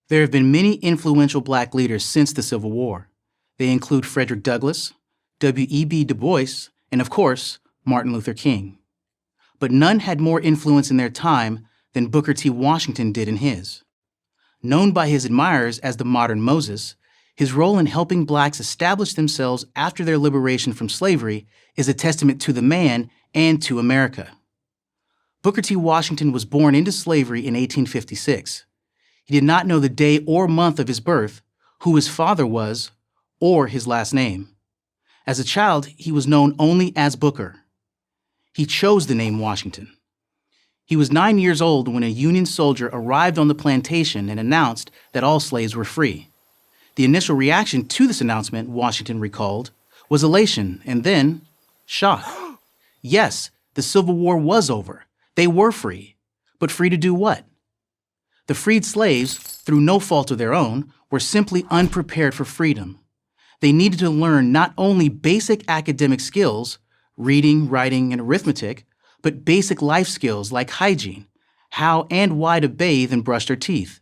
There have been many influential black leaders since the Civil War. They include Frederick Douglass, W.E.B. Du Bois, and of course, Martin Luther King. But none had more influence in their time than Booker T. Washington did in his. Known by his admirers as the modern Moses, his role in helping blacks establish themselves after their liberation from slavery is a testament to the man and to America. Booker T. Washington was born into slavery in 1856. He did not know the day or month of his birth, who his father was, or his last name. As a child, he was known only as Booker. He chose the name Washington. He was 9 years old when a Union soldier arrived on the plantation and announced that all slaves were free. The initial reaction to this announcement, Washington recalled, was elation and then shock. Yes, the Civil War was over. They were free. But free to do what? The freed slaves, through no fault of their own, were simply unprepared for freedom. They needed to learn not only basic academic skills, reading, writing, and arithmetic, but basic life skills like hygiene, how and why to bathe and brush their teeth.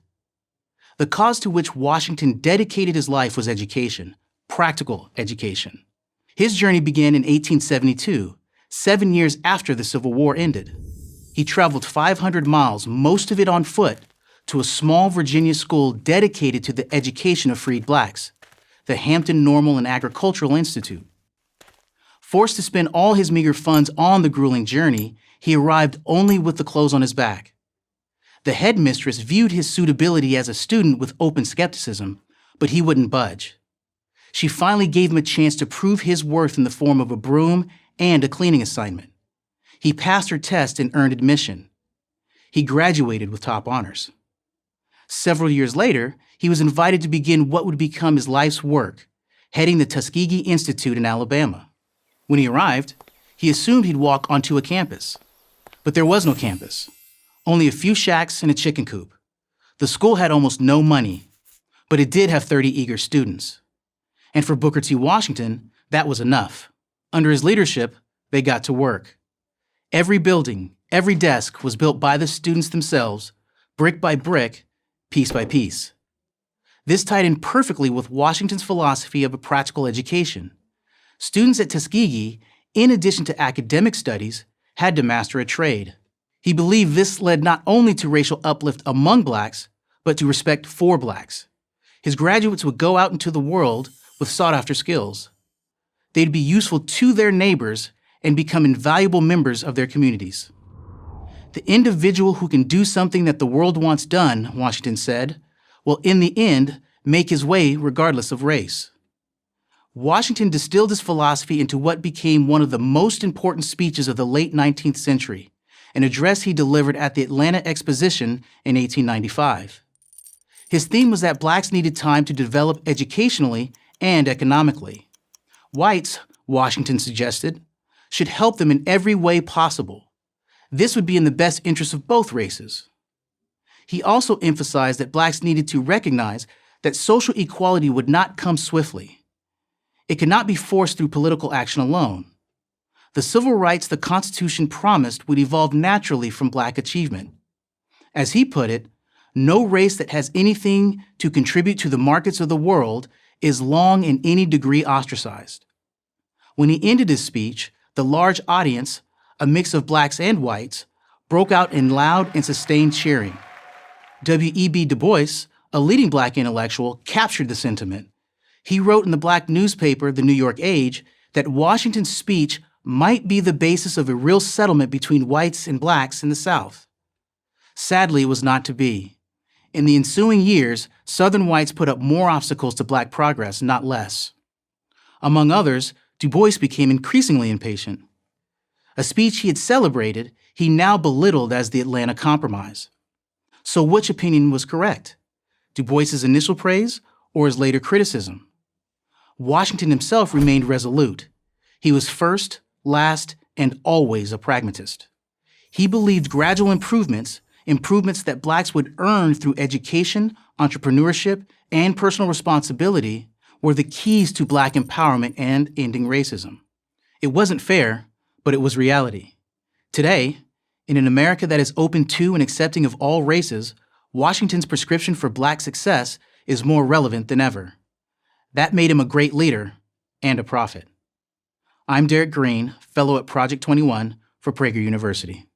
The cause to which Washington dedicated his life was education, practical education. His journey began in 1872, 7 years after the Civil War ended. He traveled 500 miles, most of it on foot, to a small Virginia school dedicated to the education of freed blacks, the Hampton Normal and Agricultural Institute. Forced to spend all his meager funds on the grueling journey, he arrived only with the clothes on his back. The headmistress viewed his suitability as a student with open skepticism, but he wouldn't budge. She finally gave him a chance to prove his worth in the form of a broom and a cleaning assignment. He passed her test and earned admission. He graduated with top honors. Several years later, he was invited to begin what would become his life's work, heading the Tuskegee Institute in Alabama. When he arrived, he assumed he'd walk onto a campus. But there was no campus, only a few shacks and a chicken coop. The school had almost no money, but it did have 30 eager students. And for Booker T. Washington, that was enough. Under his leadership, they got to work. Every building, every desk was built by the students themselves, brick by brick, piece by piece. This tied in perfectly with Washington's philosophy of a practical education. Students at Tuskegee, in addition to academic studies, had to master a trade. He believed this led not only to racial uplift among blacks, but to respect for blacks. His graduates would go out into the world with sought-after skills. They'd be useful to their neighbors and become invaluable members of their communities. The individual who can do something that the world wants done, Washington said, will in the end make his way regardless of race. Washington distilled his philosophy into what became one of the most important speeches of the late 19th century, an address he delivered at the Atlanta Exposition in 1895. His theme was that blacks needed time to develop educationally and economically. Whites, Washington suggested, should help them in every way possible. This would be in the best interest of both races. He also emphasized that blacks needed to recognize that social equality would not come swiftly. It could not be forced through political action alone. The civil rights the Constitution promised would evolve naturally from black achievement. As he put it, no race that has anything to contribute to the markets of the world is long in any degree ostracized. When he ended his speech, the large audience, a mix of blacks and whites, broke out in loud and sustained cheering. W.E.B. Du Bois, a leading black intellectual, captured the sentiment. He wrote in the black newspaper, the New York Age, that Washington's speech might be the basis of a real settlement between whites and blacks in the South. Sadly, it was not to be. In the ensuing years, Southern whites put up more obstacles to black progress, not less. Among others, Du Bois became increasingly impatient. A speech he had celebrated, he now belittled as the Atlanta Compromise. So which opinion was correct? Du Bois's initial praise or his later criticism? Washington himself remained resolute. He was first, last, and always a pragmatist. He believed gradual improvements that blacks would earn through education, entrepreneurship, and personal responsibility, were the keys to black empowerment and ending racism. It wasn't fair, but it was reality. Today, in an America that is open to and accepting of all races, Washington's prescription for Black success is more relevant than ever. That made him a great leader and a prophet. I'm Derek Green, fellow at Project 21 for Prager University.